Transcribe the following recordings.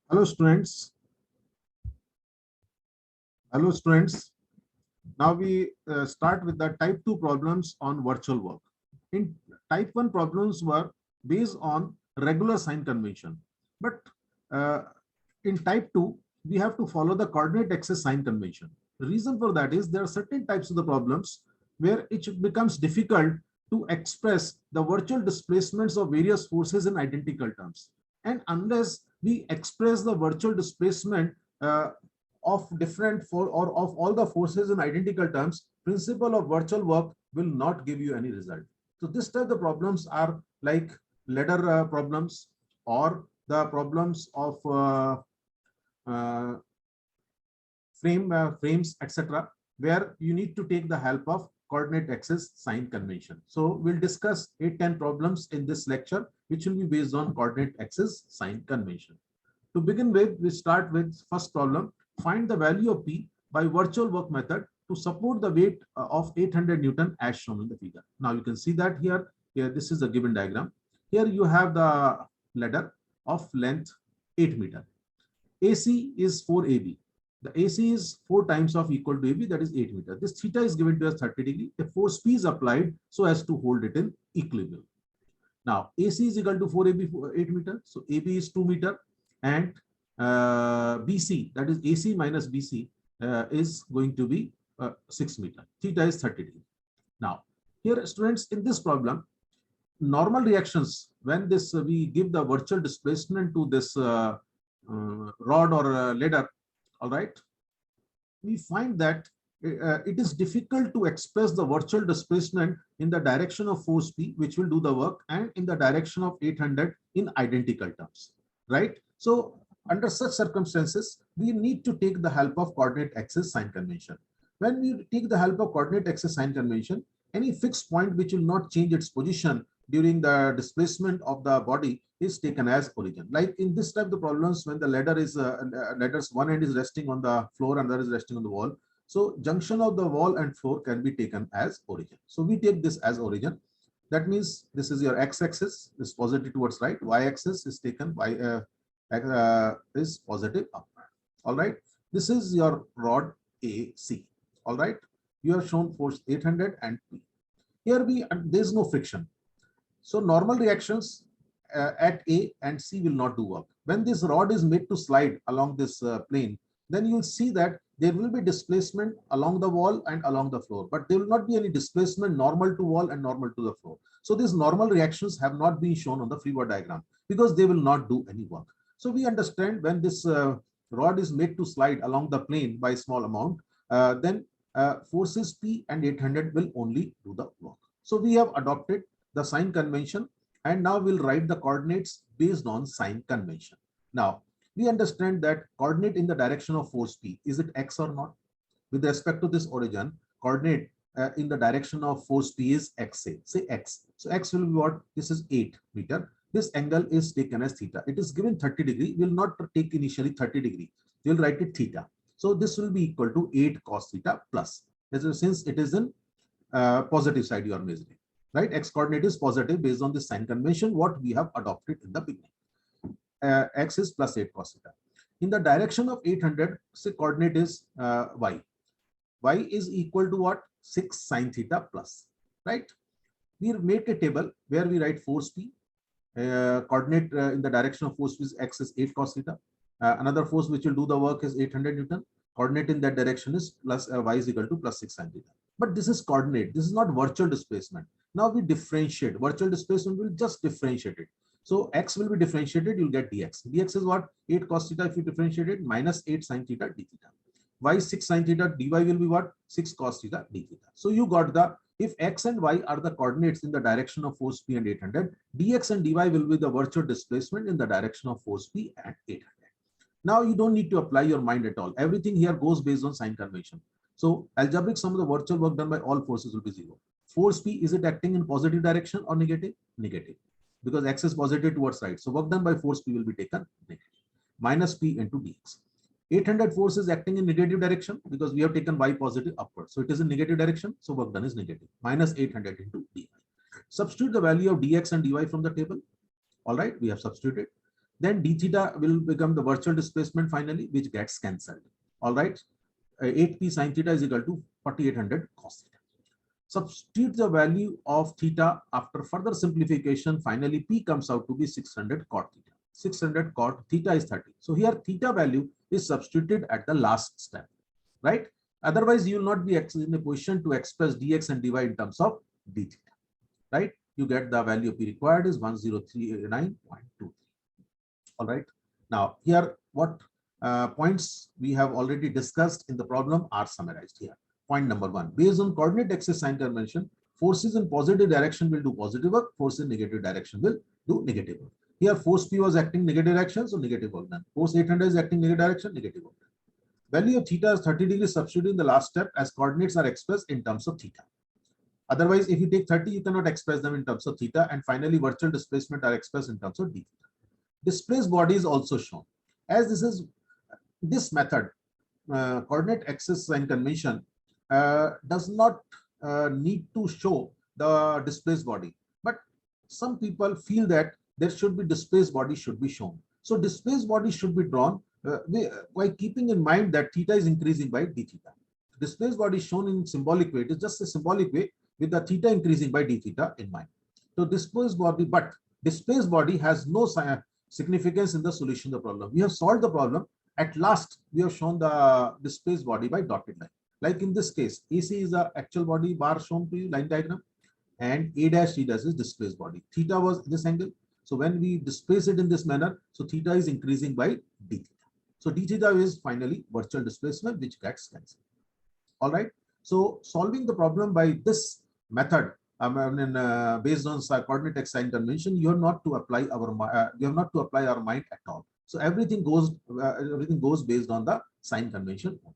Hello students. Hello students. Now we start with the type 2 problems on virtual work. In type 1 problems were based on regular sign convention. But uh, in type 2, we have to follow the coordinate axis sign convention. The reason for that is there are certain types of the problems where it becomes difficult to express the virtual displacements of various forces in identical terms. And unless we express the virtual displacement of different for or of all the forces in identical terms, principle of virtual work will not give you any result. So this type of problems are like ladder problems or the problems of uh, frames, etc., where you need to take the help of coordinate axis sign convention. So we'll discuss 8-10 problems in this lecture, which will be based on coordinate axis sign convention. To begin with, we start with first problem. Find the value of P by virtual work method to support the weight of 800 Newton as shown in the figure. Now you can see that here, this is a given diagram. Here you have the ladder of length 8 meter. AC is 4AB. The AC is 4 times of equal to AB, that is 8 meter. This theta is given to us 30 degree. A force P is applied so as to hold it in equilibrium. Now AC is equal to 4AB 8 meter. So AB is 2 meter and BC, that is AC minus BC, is going to be 6 meter. Theta is 30 degree. Now here students, in this problem, normal reactions when this we give the virtual displacement to this rod or ladder, all right, we find that it is difficult to express the virtual displacement in the direction of force P, which will do the work, and in the direction of 800 in identical terms, right? So under such circumstances, we need to take the help of coordinate axis sign convention. When we take the help of coordinate axis sign convention, any fixed point which will not change its position during the displacement of the body is taken as origin. Like in this type of problems, when the ladder is ladder's one end is resting on the floor and the other is resting on the wall, so junction of the wall and floor can be taken as origin. So we take this as origin. That means this is your x-axis is positive towards right, y-axis is taken is positive upward. All right, this is your rod AC. All right, you have shown force 800 and P. Here there is no friction. So normal reactions at A and C will not do work. When this rod is made to slide along this plane, then you will see that there will be displacement along the wall and along the floor, but there will not be any displacement normal to wall and normal to the floor. So these normal reactions have not been shown on the free body diagram because they will not do any work. So we understand when this rod is made to slide along the plane by small amount, then forces P and 800 will only do the work. So we have adopted the sign convention, and now we'll write the coordinates based on sign convention. Now we understand that coordinate in the direction of force P, is it x or not? With respect to this origin, coordinate in the direction of force P is x, say x. So x will be what? This is 8 meter. This angle is taken as theta. It is given 30 degree. We will not take initially 30 degree. We will write it theta. So this will be equal to 8 cos theta plus. Since it is in positive side you are measuring, right? X coordinate is positive based on the sign convention what we have adopted in the beginning. X is plus 8 cos theta. In the direction of 800, say coordinate is y. Y is equal to what? 6 sin theta plus, right? We make a table where we write force P. Coordinate in the direction of force P is x is 8 cos theta. Another force which will do the work is 800 Newton. Coordinate in that direction is plus y is equal to plus 6 sin theta. But this is coordinate. This is not virtual displacement. Now we differentiate. Virtual displacement will just differentiate it. So x will be differentiated, you'll get dx. Dx is what? 8 cos theta if you differentiate it minus 8 sin theta d theta. Y 6 sin theta, dy will be what? 6 cos theta d theta. So you got the, if x and y are the coordinates in the direction of force P and 800, dx and dy will be the virtual displacement in the direction of force P and 800. Now you don't need to apply your mind at all. Everything here goes based on sign convention. So algebraic sum of the virtual work done by all forces will be 0. Force P, is it acting in positive direction or negative? Negative. Because x is positive towards right. So work done by force P will be taken negative. Minus P into dx. 800 force is acting in negative direction because we have taken y positive upward. So it is in negative direction. So work done is negative. Minus 800 into dy. Substitute the value of dx and dy from the table. All right, we have substituted. then d theta will become the virtual displacement finally, which gets cancelled. All right. 8p sin theta is equal to 4800 cos theta. Substitute the value of theta after further simplification. Finally, p comes out to be 600 cot theta. 600 cot theta is 30. So here theta value is substituted at the last step, right? Otherwise, you will not be in a position to express dx and dy in terms of d theta, right? You get the value p required is 1039.23. All right. Now here what points we have already discussed in the problem are summarized here. Point number 1, based on coordinate axis sign convention, forces in positive direction will do positive work, force in negative direction will do negative work. Here force P was acting negative direction, so negative work done. Force 800 is acting negative direction, negative work done. Value of theta is 30 degrees substituted in the last step as coordinates are expressed in terms of theta. Otherwise, if you take 30, you cannot express them in terms of theta. And finally, virtual displacement are expressed in terms of d theta. Displaced body is also shown. As this method, coordinate axis sign convention, does not need to show the displaced body, but some people feel that there should be displaced body should be shown. So displaced body should be drawn by keeping in mind that theta is increasing by d theta. Displaced body is shown in symbolic way. It is just a symbolic way with the theta increasing by d theta in mind. So displaced body has no significance in the solution of the problem. We have solved the problem. At last, we have shown the displaced body by dotted line. Like in this case, AC is the actual body bar shown to you, line diagram, and A dash T dash is displaced body. Theta was this angle. So when we displace it in this manner, so theta is increasing by d theta. So d theta is finally virtual displacement, which gets cancelled. All right. So solving the problem by this method, based on coordinate axis sign convention, you have not to apply our mind at all. So everything goes based on the sign convention. Okay.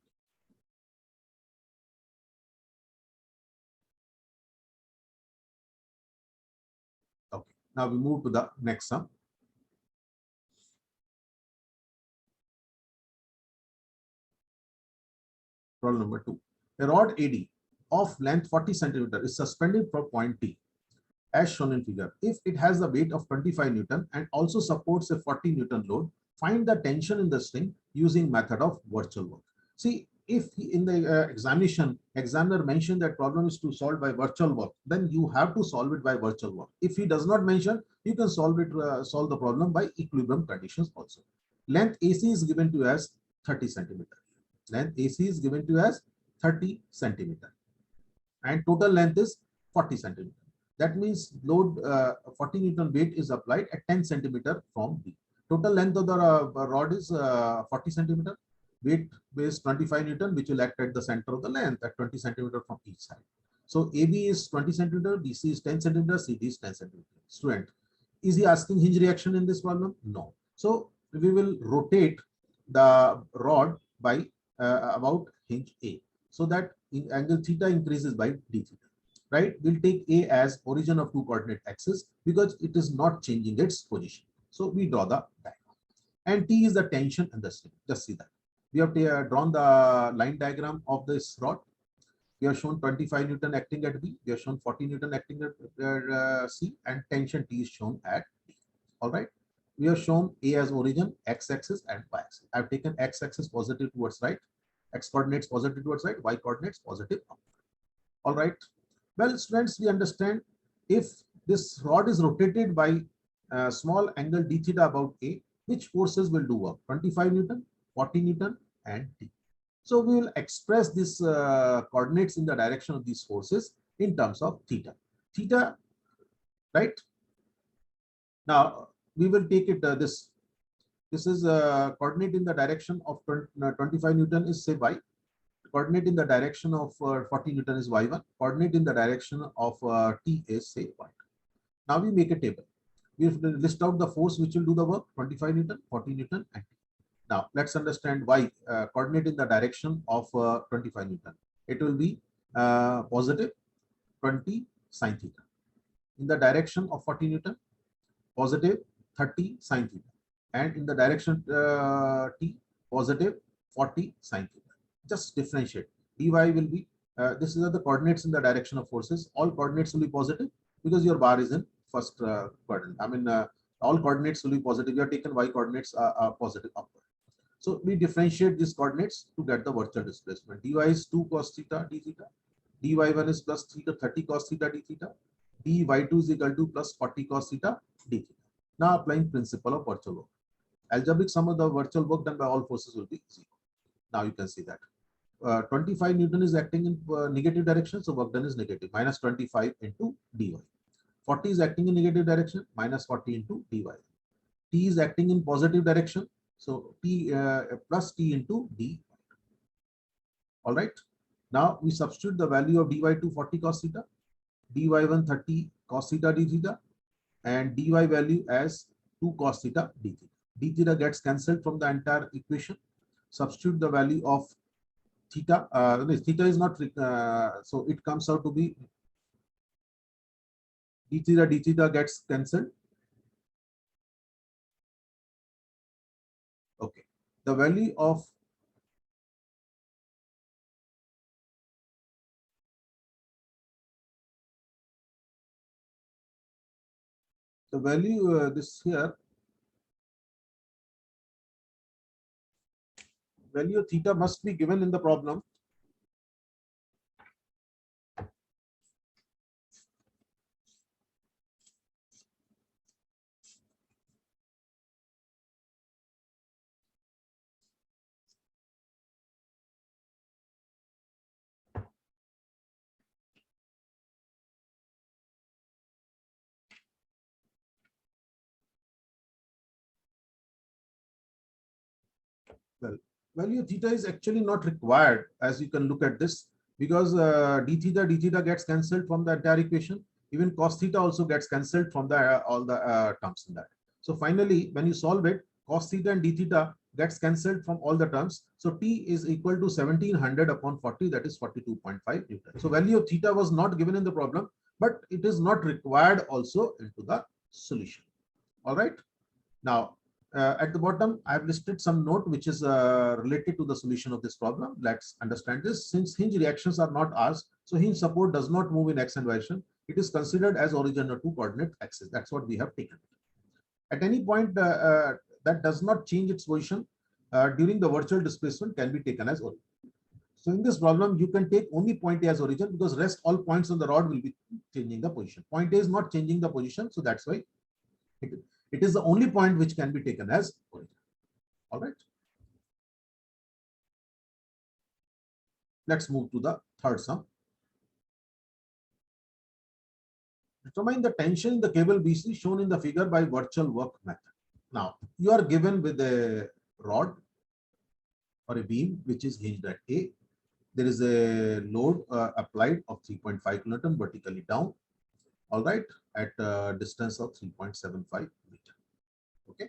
Now we move to the next sum. Problem number 2. A rod AD of length 40 centimeter is suspended from point T as shown in figure. If it has the weight of 25 Newton and also supports a 40 Newton load, find the tension in the string using method of virtual work. See, if in the examiner mentioned that problem is to solve by virtual work, then you have to solve it by virtual work. If he does not mention, you can solve the problem by equilibrium conditions also. Length AC is given to as 30 centimeter. Length AC is given to as 30 centimeter. And total length is 40 centimeter. That means load 40 Newton weight is applied at 10 centimeter from B. Total length of the rod is 40 centimeter. Weight is 25 Newton, which will act at the center of the length at 20 centimeter from each side. So AB is 20 centimeter, BC is 10 centimeter, CD is 10 centimeter. Student, is he asking hinge reaction in this problem? No. So we will rotate the rod by about hinge A, so that angle theta increases by d theta. Right? We'll take A as origin of two coordinate axis because it is not changing its position. So we draw the diagram. And T is the tension and the string. Just see that. We have drawn the line diagram of this rod. We have shown 25 Newton acting at B. We have shown 40 Newton acting at C, and tension T is shown at D. All right. We have shown A as origin, x-axis and y-axis. I have taken x-axis positive towards right, x coordinates positive towards right, y coordinates positive up. All right. Well, students, we understand if this rod is rotated by a small angle d theta about A, which forces will do work? 25 Newton, 40 Newton, and T. So we will express these coordinates in the direction of these forces in terms of theta. Theta, right? Now we will take it this is coordinate in the direction of 25 Newton is say y. Coordinate in the direction of 40 Newton is y1. Coordinate in the direction of T is say y2. Now we make a table. We list out the force which will do the work: 25 Newton, 40 Newton, and T. Now let's understand y. Coordinate in the direction of 25 Newton. It will be positive 20 sin theta. In the direction of 40 Newton, positive 30 sin theta. And in the direction T, positive 40 sin theta. Just differentiate. Dy will be, this is the coordinates in the direction of forces. All coordinates will be positive because your bar is in first quadrant. All coordinates will be positive. You have taken y coordinates are positive upward. So we differentiate these coordinates to get the virtual displacement. dy is 2 cos theta d theta. dy1 is plus theta 30 cos theta d theta. dy2 is equal to plus 40 cos theta d theta. Now applying principle of virtual work. Algebraic sum of the virtual work done by all forces will be 0. Now you can see that. 25 Newton is acting in negative direction, so work done is negative, minus 25 into dy. 40 is acting in negative direction, minus 40 into dy. T is acting in positive direction, so T plus T into dy. All right. Now we substitute the value of dy2 40 cos theta, dy1 30 cos theta d theta, and dy value as 2 cos theta d theta. D theta gets cancelled from the entire equation. Substitute the value of theta. Theta is not, so it comes out to be d theta gets cancelled. Okay. The value of this here, value of theta must be given in the problem. Well, value of theta is actually not required, as you can look at this, because d theta gets cancelled from the entire equation. Even cos theta also gets cancelled from the all the terms in that. So finally, when you solve it, cos theta and d theta gets cancelled from all the terms. So T is equal to 1700 upon 40, that is 42.5 Newton. So value of theta was not given in the problem, but it is not required also into the solution. All right. Now, at the bottom, I have listed some note which is related to the solution of this problem. Let's understand this. Since hinge reactions are not asked, so hinge support does not move in x and y direction. It is considered as origin or two coordinate axis. That's what we have taken. At any point that does not change its position during the virtual displacement can be taken as origin. So in this problem, you can take only point A as origin because rest all points on the rod will be changing the position. Point A is not changing the position, so that's why it is the only point which can be taken as origin. All right. Let's move to the third sum. Determine the tension in the cable BC shown in the figure by virtual work method. Now, you are given with a rod or a beam which is hinged at A. There is a load applied of 3.5 kilonewton vertically down. All right, at a distance of 3.75 meter. Okay.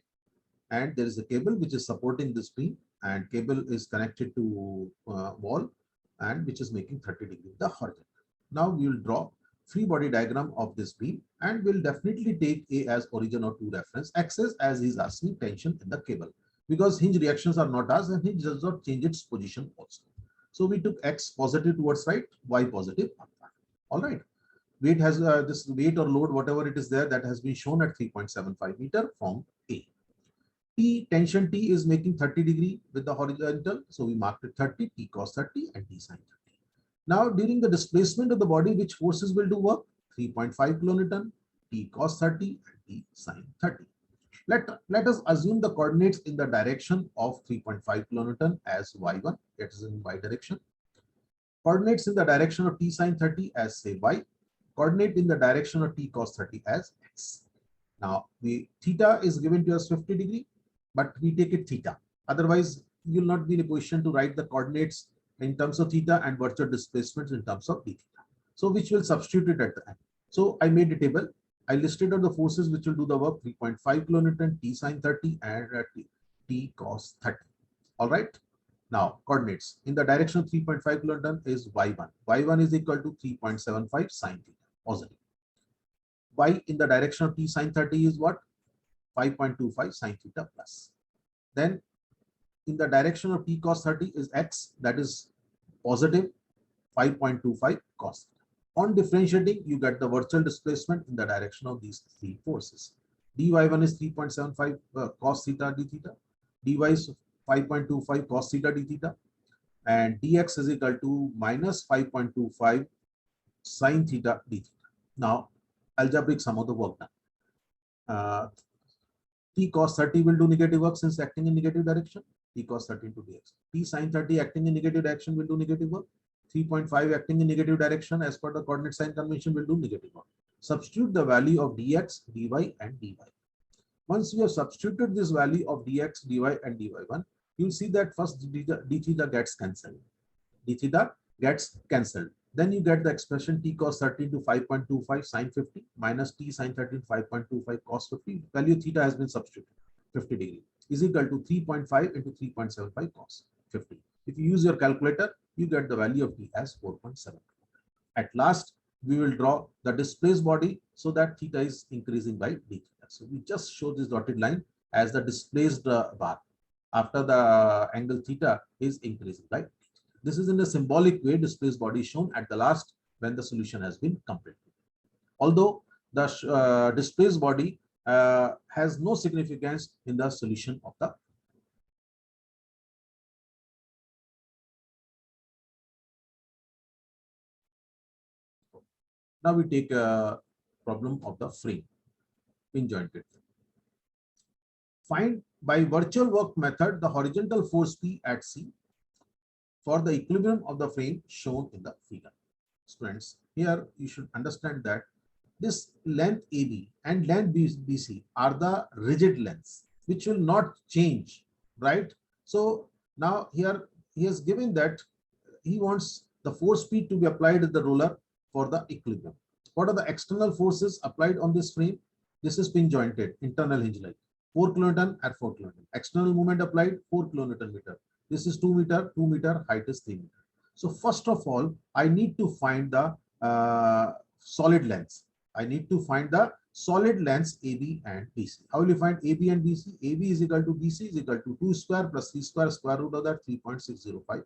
And there is a cable which is supporting this beam, and cable is connected to wall, and which is making 30 degree the horizontal. Now we will draw free body diagram of this beam, and we'll definitely take A as origin or two reference axis, as he's asking tension in the cable, because hinge reactions are not asked and hinge does not change its position also. So we took x positive towards right, y positive upward. All right. Weight has this weight or load, whatever it is there, that has been shown at 3.75 meter from A. T, tension T is making 30 degree with the horizontal. So we marked it 30, T cos 30 and T sin 30. Now during the displacement of the body, which forces will do work? 3.5 kilonewton, T cos 30 and T sin 30. Let us assume the coordinates in the direction of 3.5 kilonewton as y1, that is in y direction. Coordinates in the direction of T sin 30 as say y. Coordinate in the direction of T cos 30 as x. Now the theta is given to us 50 degree, but we take it theta. Otherwise, you will not be in a position to write the coordinates in terms of theta and virtual displacements in terms of d theta. So which will substitute it at the end. So I made a table. I listed out the forces which will do the work: 3.5 kilonewton, T sin 30 and T cos 30. All right. Now coordinates in the direction of 3.5 kilonewton is y1. Y1 is equal to 3.75 sin theta positive. Y in the direction of T sin 30 is what? 5.25 sin theta plus. Then in the direction of T cos 30 is x, that is positive 5.25 cos theta. On differentiating, you get the virtual displacement in the direction of these three forces. dy1 is 3.75 cos theta d theta, dy is 5.25 cos theta d theta, and dx is equal to minus 5.25 sin theta d theta. Now, algebraic sum of the work done. T cos 30 will do negative work since acting in negative direction. T cos 30 into dx. T sin 30 acting in negative direction will do negative work. 3.5 acting in negative direction as per the coordinate sign convention will do negative work. Substitute the value of dx, dy and dy. Once you have substituted this value of dx, dy and dy1, you'll see that first d theta gets cancelled. D theta gets cancelled. Then you get the expression t cos 30 to 5.25 sin 50 minus t sin 30 to 5.25 cos 50. Value theta has been substituted, 50 degree, is equal to 3.5 into 3.75 cos 50. If you use your calculator, you get the value of t as 4.7. At last, we will draw the displaced body so that theta is increasing by d theta. So we just show this dotted line as the displaced bar after the angle theta is increasing by. This is in a symbolic way displaced body shown at the last when the solution has been completed. Although the displaced body has no significance in the solution of the. Now we take a problem of the frame, pin jointed. Find by virtual work method the horizontal force P at C for the equilibrium of the frame shown in the figure. Students, here you should understand that this length AB and length BC are the rigid lengths which will not change, right? So now here he has given that he wants the force P to be applied at the roller for the equilibrium. What are the external forces applied on this frame? This is pin jointed, internal hinge like 4 kilonewton at 4 kilonewton. External moment applied 4 kilonewton meter. This is 2 meter, 2 meter, height is 3 meter. So first of all, I need to find the solid lengths. I need to find the solid lengths AB and BC. How will you find AB and BC? AB is equal to BC is equal to 2 square plus 3 square root of that 3.605.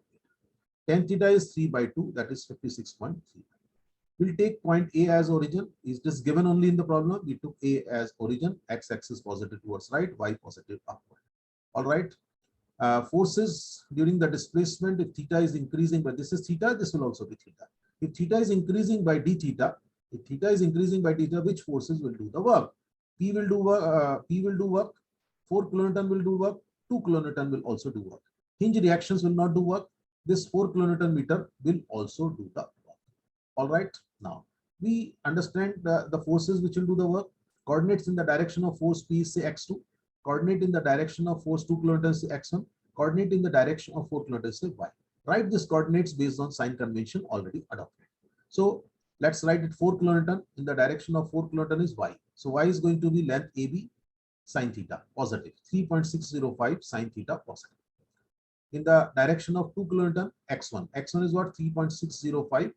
Tan theta is 3 by 2, that is 56.3. We'll take point A as origin. Is this given only in the problem? We took A as origin, x-axis positive towards right, y positive upward. All right. Forces during the displacement, if theta is increasing by, this is theta, this will also be theta. If theta is increasing by d theta, if theta is increasing by theta, which forces will do the work? P will do work, 4 kilonewton will do work, 2 kilonewton will also do work. Hinge reactions will not do work. This 4 kilonewton meter will also do the work. All right. Now we understand the forces which will do the work. Coordinates in the direction of force P is say x2. Coordinate in the direction of force 2 kilonewtons say x1. Coordinate in the direction of 4 kilonewtons say y. Write these coordinates based on sign convention already adopted. So let's write it 4 kilonewton in the direction of 4 kilonewton is y. So y is going to be length AB sin theta positive 3.605 sin theta positive. In the direction of 2 kilonewton x1. X1 is what? 3.605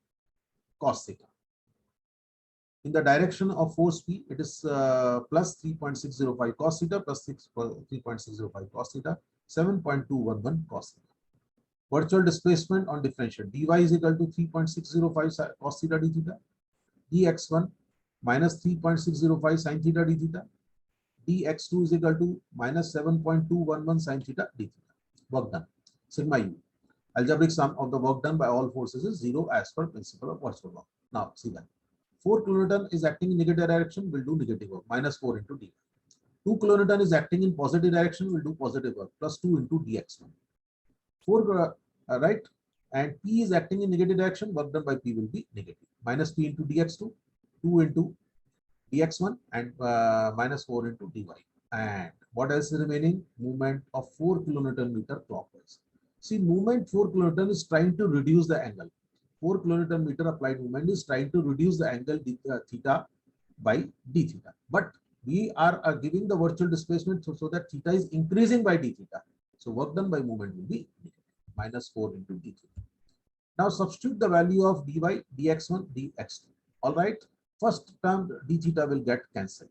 cos theta. In the direction of force P, it is plus 3.605 cos theta plus 3.605 cos theta, 7.211 cos theta. Virtual displacement on differential. dy is equal to 3.605 cos theta d theta. dx1 minus 3.605 sin theta d theta. dx2 is equal to minus 7.211 sin theta d theta. Work done. Sigma u. Algebraic sum of the work done by all forces is 0 as per principle of virtual work. Now see that. 4 kilonewton is acting in negative direction, will do negative work, minus 4 into d. 2 kilonewton is acting in positive direction, will do positive work, plus 2 into dx1. 4, right? And P is acting in negative direction, work done by P will be negative. Minus P into dx2, 2 into dx1, and minus 4 into dy. And what else is remaining? Movement of 4 kilonewton meter clockwise. See, movement 4 kilonewton is trying to reduce the angle. 4 kilonewton meter applied movement is trying to reduce the angle theta by d theta. But we are giving the virtual displacement so that theta is increasing by d theta. So work done by movement will be minus 4 into d theta. Now substitute the value of dy, dx1, dx2. All right. First term d theta will get cancelled.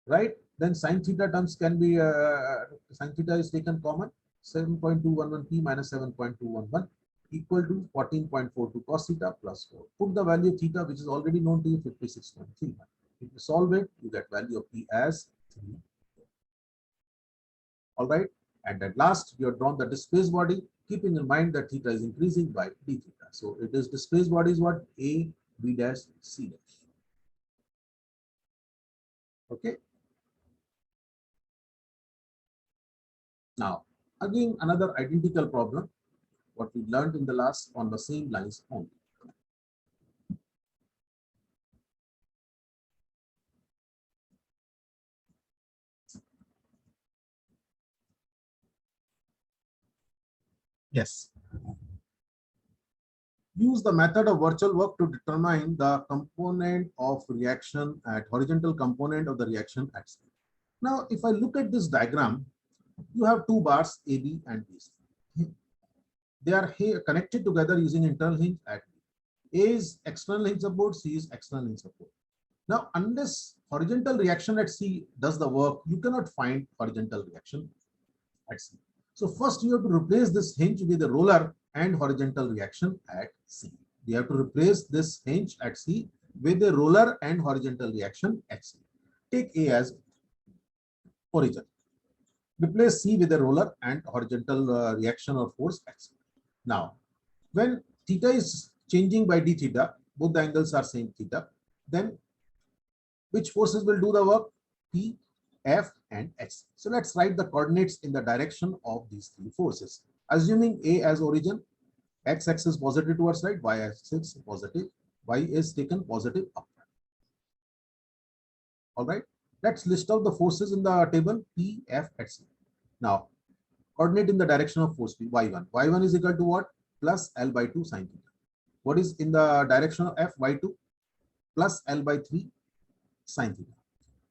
Right. Then sin theta terms can be, sin theta is taken common. 7.211 p minus 7.211 equal to 14.42 cos theta plus 4. Put the value of theta which is already known to you, 56.31. If you solve it, you get value of p as 3. All right. And at last, you have drawn the displaced body, keeping in mind that theta is increasing by d theta. So it is displaced body is what? A, B dash, C dash. Okay. Now, again, another identical problem, what we learned in the last on the same lines only. Yes. Use the method of virtual work to determine the component of reaction at horizontal component of the reaction at C. Now, if I look at this diagram, you have two bars AB and BC. They are here connected together using internal hinge at B. A is external hinge support, C is external hinge support. Now, unless horizontal reaction at C does the work, you cannot find horizontal reaction at C. So first you have to replace this hinge with a roller and horizontal reaction at C. You have to replace this hinge at C with a roller and horizontal reaction at C. Take A as origin. Replace C with a roller and horizontal reaction or force at C. Now, when theta is changing by d theta, both the angles are same theta, then which forces will do the work? P, F, and H. So let's write the coordinates in the direction of these three forces. Assuming A as origin, x-axis positive towards right, y-axis positive, y is taken positive upward. All right. Let's list out the forces in the table P, F, H. Now, coordinate in the direction of force P, y1. y1 is equal to what? Plus L by 2 sine theta. What is in the direction of F, y2? Plus L by 3 sine theta.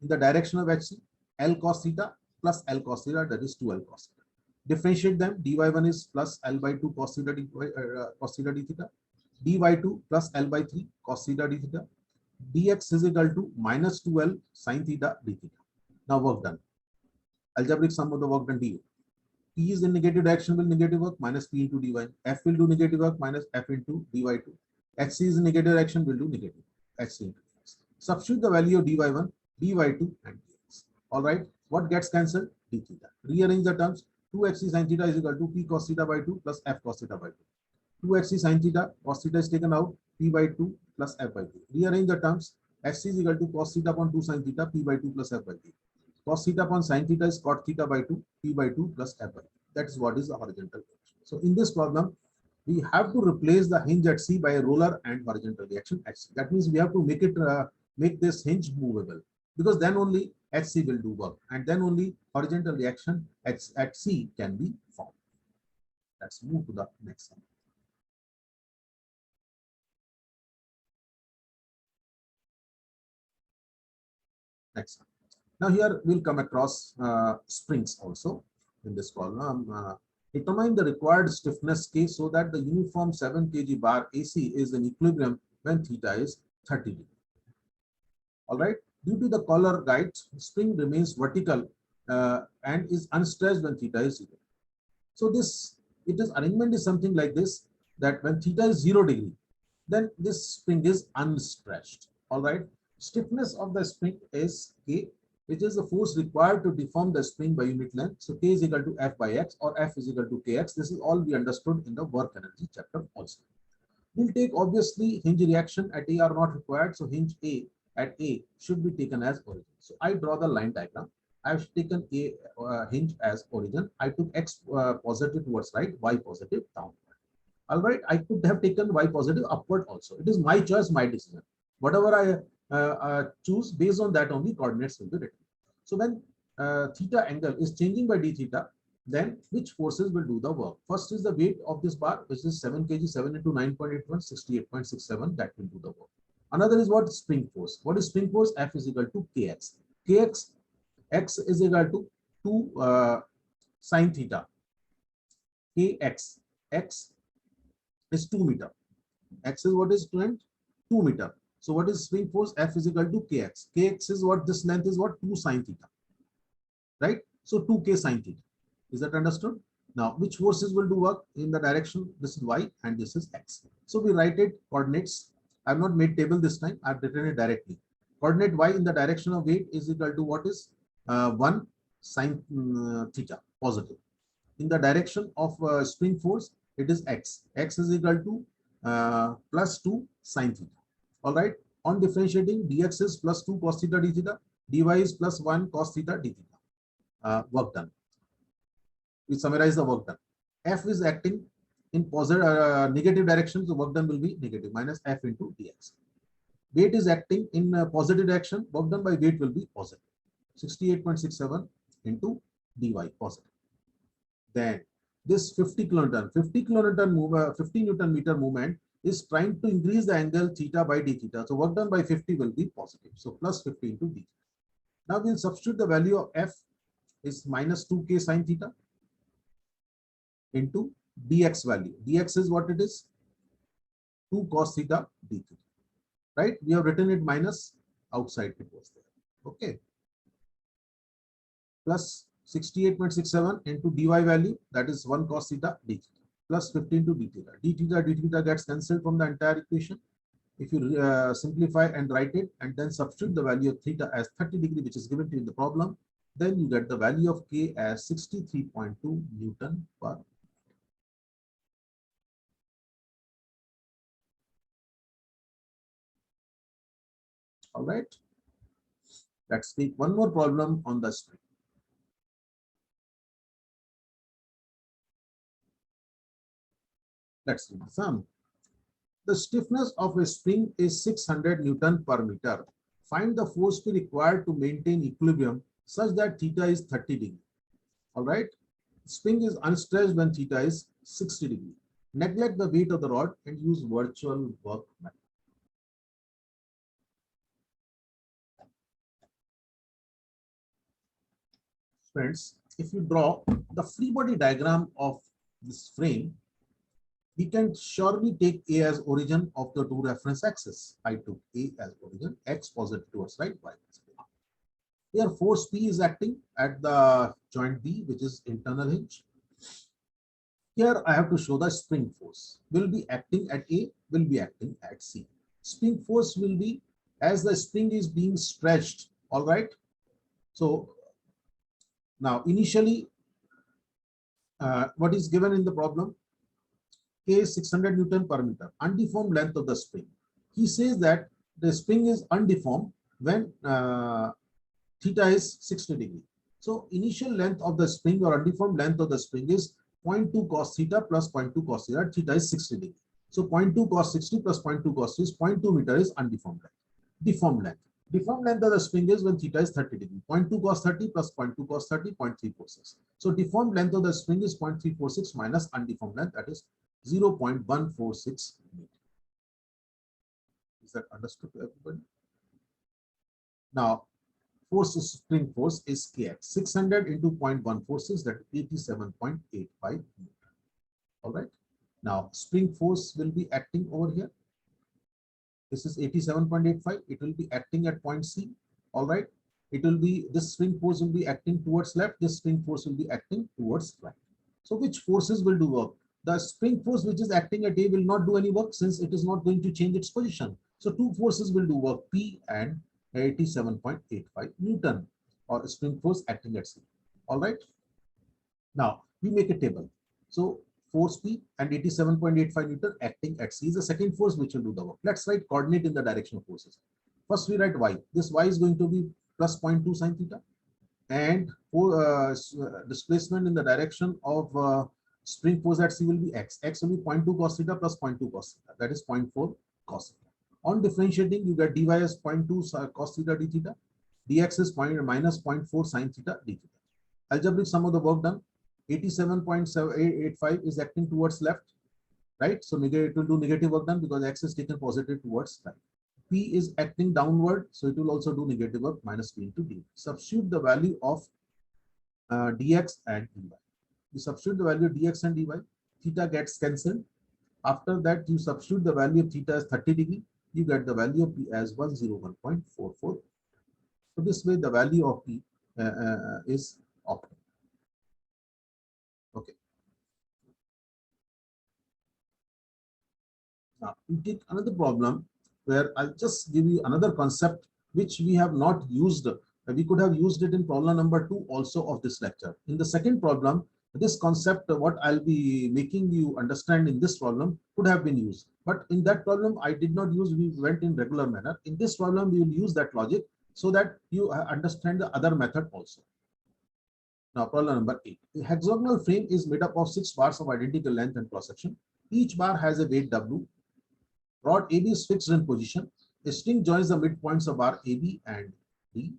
In the direction of HC, L cos theta plus L cos theta, that is 2L cos theta. Differentiate them. dy1 is plus L by 2 cos theta d theta. dy2 plus L by 3 cos theta d theta. dx is equal to minus 2L sine theta d theta. Now work done. Algebraic sum of the work done du. P is in negative direction, will negative work, minus P into dy. F will do negative work, minus F into dy2. HC is in negative direction, will do negative. HC into dx. Substitute the value of dy1, dy2, and dx. All right. What gets cancelled? D theta. Rearrange the terms. 2xc sin theta is equal to P cos theta by 2 plus F cos theta by 2. 2xc sin theta, cos theta is taken out, P by 2 plus F by 2. Rearrange the terms. Xc is equal to cos theta upon 2 sin theta, P by 2 plus F by 3. Cos theta upon sin theta is cot theta by 2, P by 2 plus F by 2. That is what is the horizontal reaction. So in this problem, we have to replace the hinge at C by a roller and horizontal reaction at C. That means we have to make this hinge movable, because then only HC will do work, and then only horizontal reaction at C can be formed. Let's move to the next one. Next one. Now here we'll come across springs also in this problem. Determine the required stiffness K so that the uniform 7 kg bar AC is in equilibrium when theta is 30 degrees. All right. Due to the collar guides, spring remains vertical and is unstretched when theta is 0. So arrangement is something like this, that when theta is 0 degree, then this spring is unstretched. All right. Stiffness of the spring is K, which is the force required to deform the spring by unit length. So K is equal to F by X, or F is equal to Kx. This is all we understood in the work energy chapter also. We'll take, obviously, hinge reaction at A are not required. So hinge A at A should be taken as origin. So I draw the line diagram. I've taken A hinge as origin. I took X positive towards right, Y positive downward. All right. I could have taken Y positive upward also. It is my choice, my decision. Whatever I choose, based on that only coordinates will be written. So when theta angle is changing by d theta, then which forces will do the work? First is the weight of this bar, which is 7 kg, 7 into 9.81, 68.67, that will do the work. Another is what? Spring force. What is spring force? F is equal to Kx. Kx, X is equal to 2 sine theta. Kx, X is 2 meter. X is what is 2 meter. So what is spring force? F is equal to Kx. Kx is what? This length is what? 2 sine theta. Right? So 2K sine theta. Is that understood? Now, which forces will do work in the direction? This is Y and this is X. So we write it coordinates. I have not made table this time. I have written it directly. Coordinate Y in the direction of weight is equal to what is? 1 sine theta positive. In the direction of spring force, it is x. X is equal to plus 2 sine theta. All right. On differentiating, dx is plus 2 cos theta d theta, dy is plus 1 cos theta d theta. Work done. We summarize the work done. F is acting in positive negative direction, so work done will be negative minus F into dx. Weight is acting in positive direction, work done by weight will be positive. 68.67 into dy positive. Then this 50 kilonewton, 50 Newton meter movement is trying to increase the angle theta by d theta. So work done by 50 will be positive. So plus 50 into d. Now we'll substitute the value of F is minus 2k sine theta into dx value. Dx is what it is? 2 cos theta d theta. Right? We have written it minus, outside it was there. Okay. Plus 68.67 into dy value, that is 1 cos theta d theta, plus 15 to d theta. D theta gets cancelled from the entire equation. If you simplify and write it and then substitute the value of theta as 30 degree, which is given to you in the problem, then you get the value of k as 63.2 Newton per. All right. Let's take one more problem on the string. Let's do the sum. The stiffness of a spring is 600 Newton per meter. Find the force P required to maintain equilibrium such that theta is 30 degree. All right. Spring is unstretched when theta is 60 degree. Neglect the weight of the rod and use virtual work method. Friends, if you draw the free body diagram of this frame, we can surely take A as origin of the two reference axes. I took A as origin, X positive towards right, Y. Here force P is acting at the joint B, which is internal hinge. Here I have to show the spring force will be acting at A, will be acting at C. Spring force will be as the spring is being stretched. All right. So now initially, what is given in the problem? K is 600 Newton per meter, undeformed length of the spring. He says that the spring is undeformed when theta is 60 degree. So initial length of the spring or undeformed length of the spring is 0.2 cos theta plus 0.2 cos theta. Theta is 60 degree. So 0.2 cos 60 plus 0.2 cos is 0.2 meter is undeformed length. Deformed length. Deformed length of the spring is when theta is 30 degree. 0.2 cos 30 plus 0.2 cos 30, 0.346. So deformed length of the spring is 0.346 minus undeformed length, that is 0.146 meter. Is that understood to everybody? Now, spring force is Kx. 600 into 0.146, that is 87.85 meter. All right. Now, spring force will be acting over here. This is 87.85. It will be acting at point C. All right. It will be, this spring force will be acting towards left. This spring force will be acting towards right. So which forces will do work? The spring force which is acting at A will not do any work since it is not going to change its position. So two forces will do work, P and 87.85 Newton, or spring force acting at C. All right. Now we make a table. So force P and 87.85 Newton acting at C is the second force which will do the work. Let's write coordinate in the direction of forces. First we write Y. This Y is going to be plus 0.2 sine theta, and for displacement in the direction of spring force at C will be X. X will be 0.2 cos theta plus 0.2 cos theta, that is 0.4 cos theta. On differentiating, you get dy as 0.2 cos theta d theta, dx is minus 0.4 sine theta d theta. Algebraic sum of the work done, 87.785 is acting towards left, right? So it will do negative work done because x is taken positive towards right. P is acting downward, so it will also do negative work, minus P into D. Substitute the value of dx and dy. You substitute the value of dx and dy, theta gets cancelled. After that, you substitute the value of theta as 30 degree, you get the value of P as 101.44. So this way the value of P is optimal. Okay. Now we take another problem where I'll just give you another concept which we have not used We could have used it in problem number 2 also of this lecture. In the second problem, this concept, what I'll be making you understand in this problem, could have been used. But in that problem, I did not use, we went in regular manner. In this problem, we will use that logic so that you understand the other method also. Now, problem number 8. A hexagonal frame is made up of 6 bars of identical length and cross section. Each bar has a weight W. Rod AB is fixed in position. A string joins the midpoints of bar AB and D.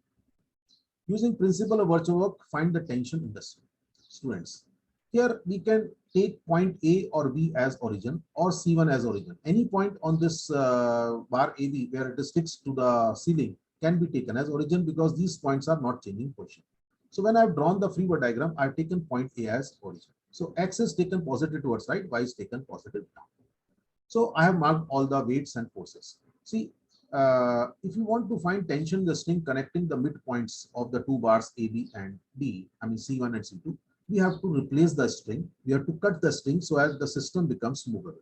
Using principle of virtual work, find the tension in the string. Students, here we can take point A or B as origin or C1 as origin. Any point on this bar AB where it is fixed to the ceiling can be taken as origin because these points are not changing position. So when I've drawn the free body diagram, I've taken point A as origin. So X is taken positive towards right, Y is taken positive down. So I have marked all the weights and forces. See, if you want to find tension in the string connecting the midpoints of the two bars AB and D, I mean C1 and C2, we have to replace the string. We have to cut the string so as the system becomes movable,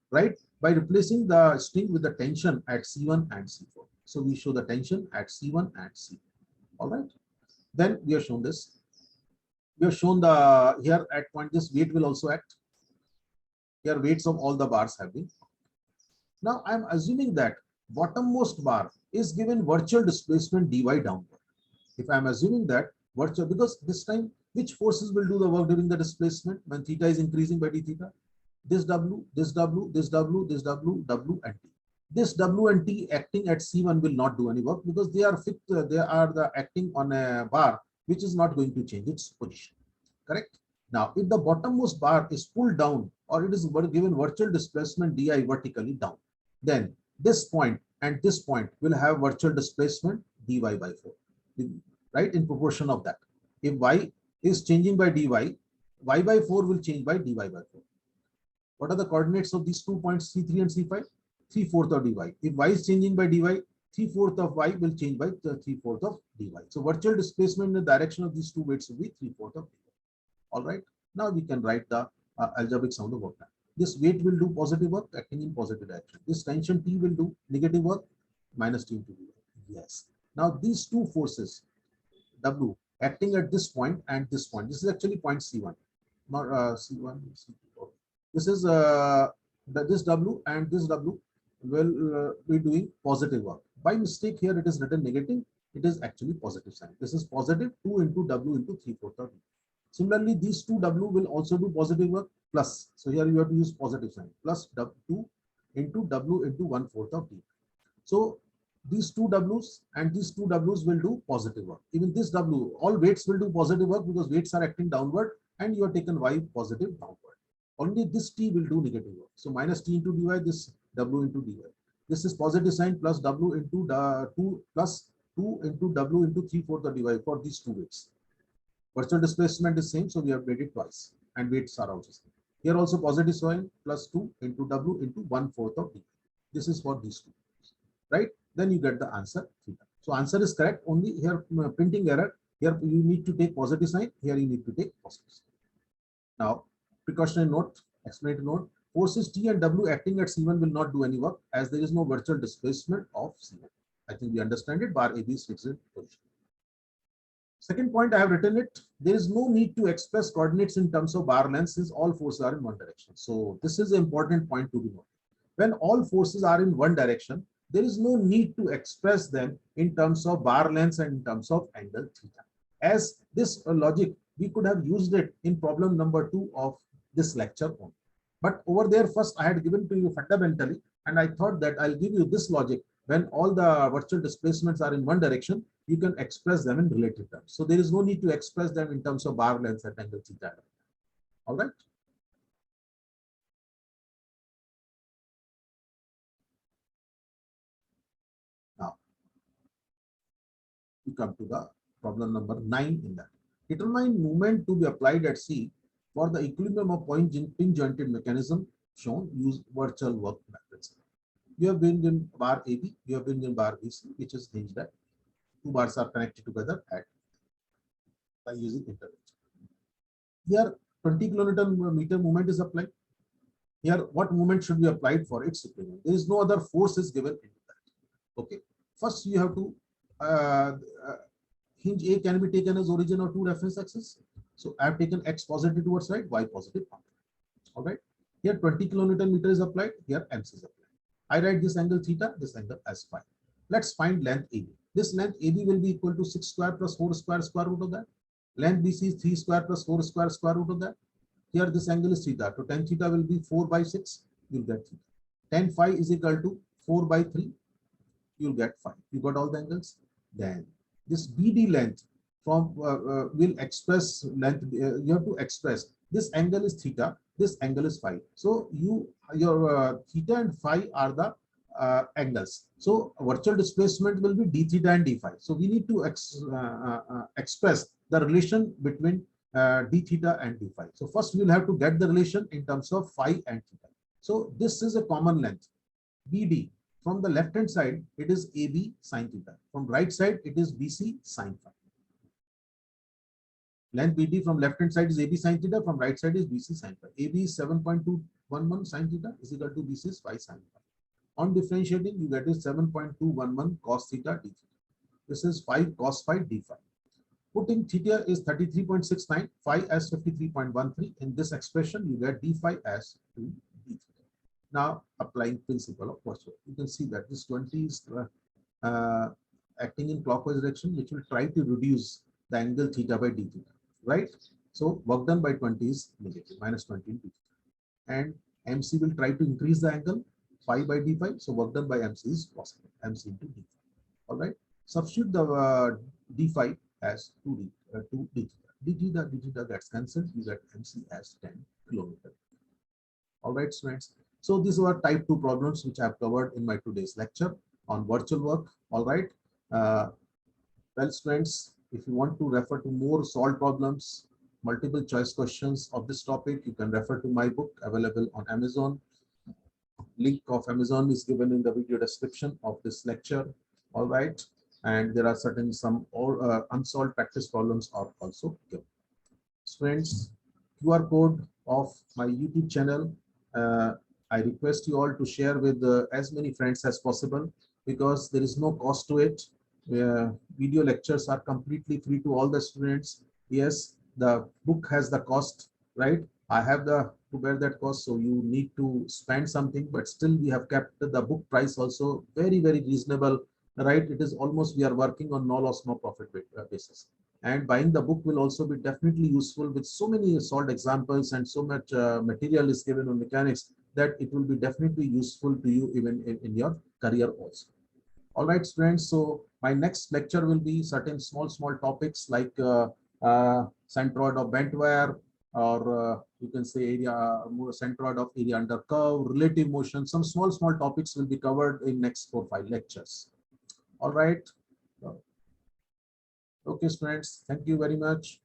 right? By replacing the string with the tension at C1 and C4. So we show the tension at C1 and C4. All right. Then we have shown this. We have shown the here at point this weight will also act. Here weights of all the bars have been. Now I am assuming that bottommost bar is given virtual displacement dy downward. If I am assuming that virtual, because this time which forces will do the work during the displacement when theta is increasing by d theta? This W, this W, this W, this W, W and T. This W and T acting at C1 will not do any work because they are fixed, they are the acting on a bar which is not going to change its position. Correct? Now, if the bottommost bar is pulled down or it is given virtual displacement di vertically down, then this point and this point will have virtual displacement dy by 4, right? In proportion of that. If y is changing by dy, y by 4 will change by dy by 4. What are the coordinates of these 2 points C3 and C5? 3/4 of dy. If y is changing by dy, 3/4 of y will change by 3/4 of dy. So virtual displacement in the direction of these two weights will be 3/4 of dy. All right. Now we can write the algebraic sum of the work done. This weight will do positive work acting in positive direction. This tension T will do negative work minus T into dy. Yes. Now these two forces W acting at this point and this point. This is actually point C1, not C1. C2. This is this W and this W will be doing positive work. By mistake here it is written negative. It is actually positive sign. This is positive 2 into W into 3/4 of D. Similarly, these two W will also do positive work plus. So here you have to use positive sign plus W2 into W into 1/4 of D. So these two W's and these two W's will do positive work. Even this W, all weights will do positive work because weights are acting downward and you have taken Y positive downward. Only this T will do negative work. So minus T into dy, this W into dy. This is positive sign plus W into 2 plus 2 into W into 3/4 of dy for these two weights. Virtual displacement is same, so we have made it twice, and weights are also same. Here also positive sign plus 2 into W into 1/4 of D. This is for these two, right? Then you get the answer theta. So answer is correct. Only here printing error. Here you need to take positive sign. Here you need to take positive sign. Now precautionary note, explanatory note. Forces T and W acting at C1 will not do any work as there is no virtual displacement of C1. I think we understand it. Bar AB is fixed in position. Second point, I have written it. There is no need to express coordinates in terms of bar length since all forces are in one direction. So this is an important point to be noted. When all forces are in one direction, there is no need to express them in terms of bar lengths and in terms of angle theta. As this logic, we could have used it in problem number 2 of this lecture only. But over there, first I had given to you fundamentally, and I thought that I'll give you this logic. When all the virtual displacements are in one direction, you can express them in relative terms. So there is no need to express them in terms of bar length and angle theta. All right. Now we come to the problem number 9 in that. Determine moment to be applied at C for the equilibrium of pin jointed mechanism shown. Use virtual work methods. You have been in bar AB, you have been in bar BC, which is hinged at. Two bars are connected together at by using intervention. Here 20 kN moment is applied. Here what moment should be applied for its equilibrium? There is no other force is given into that. Okay. First you have to hinge A can be taken as origin or two reference axes. So I have taken x positive towards right, y positive. All right. Here 20 kilonewton meter is applied. Here MC is applied. I write this angle theta, this angle as phi. Let's find length AB. This length AB will be equal to 6 square plus 4 square square root of that. Length BC is 3 square plus 4 square square root of that. Here this angle is theta. So tan theta will be 4 by 6. You'll get theta. Tan phi is equal to 4 by 3. You'll get phi. You got all the angles. Then this BD length from will express length. You have to express this angle is theta. This angle is phi. So your theta and phi are the angles. So virtual displacement will be d theta and d phi. So we need to express the relation between d theta and d phi. So first we'll have to get the relation in terms of phi and theta. So this is a common length BD. From the left hand side it is AB sin theta. From right side it is BC sin phi. Length BD from left hand side is AB sin theta. From right side is BC sin phi. AB is 7.211 sin theta is equal to BC is phi sin phi. On differentiating, you get is 7.211 cos theta d theta. This is 5 cos phi d phi. Putting theta is 33.69, phi as 53.13. In this expression, you get d phi as 2 d theta. Now, applying principle of first order, you can see that this 20 is acting in clockwise direction, which will try to reduce the angle theta by d theta, right? So, work done by 20 is negative, minus 20 d theta. And MC will try to increase the angle phi by d phi. So work done by MC is positive. MC into d phi. All right. Substitute the d phi as 2d theta. D theta gets cancelled. You get MC as 10 kilometer. All right, students. So these were type 2 problems which I have covered in my today's lecture on virtual work. All right. Well, students, if you want to refer to more solved problems, multiple choice questions of this topic, you can refer to my book available on Amazon. Link of Amazon is given in the video description of this lecture. All right. And there are some unsolved practice problems are also given. Friends, QR code of my YouTube channel. I request you all to share with as many friends as possible because there is no cost to it. Video lectures are completely free to all the students. Yes, the book has the cost, right? I have to bear that cost, so you need to spend something, but still we have kept the book price also very, very reasonable, right? It is almost, we are working on no loss, no profit basis. And buying the book will also be definitely useful with so many solved examples and so much material is given on mechanics that it will be definitely useful to you even in your career also. All right, students. So my next lecture will be certain small topics like centroid of bent wire, or you can say area centroid of area under curve, relative motion. Some small topics will be covered in next 4-5 lectures. All right. Okay, students. Thank you very much.